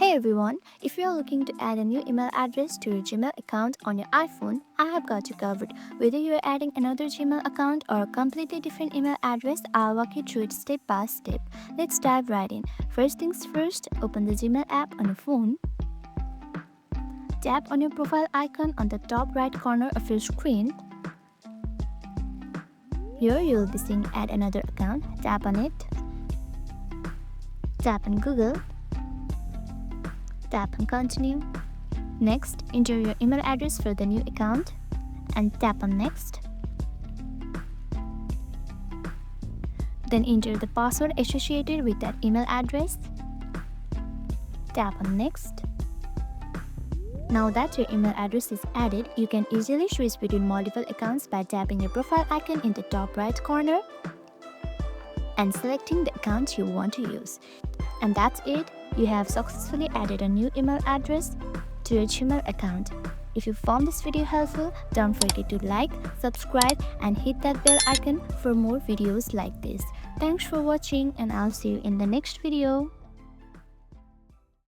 Hey everyone, if you are looking to add a new email address to your Gmail account on your iPhone, I have got you covered. Whether you are adding another Gmail account or a completely different email address, I'll walk you through it step by step. Let's dive right in. First things first, open the Gmail app on your phone. Tap on your profile icon on the top right corner of your screen. Here you'll be seeing add another account. Tap on it. Tap on Google. Tap on continue. Next, enter your email address for the new account and tap on next. Then enter the password associated with that email address. Tap on next. Now that your email address is added, you can easily switch between multiple accounts by tapping your profile icon in the top right corner and selecting the account you want to use. And that's it. You have successfully added a new email address to your Gmail account. If you found this video helpful, don't forget to like, subscribe and hit that bell icon for more videos like this. Thanks for watching and I'll see you in the next video.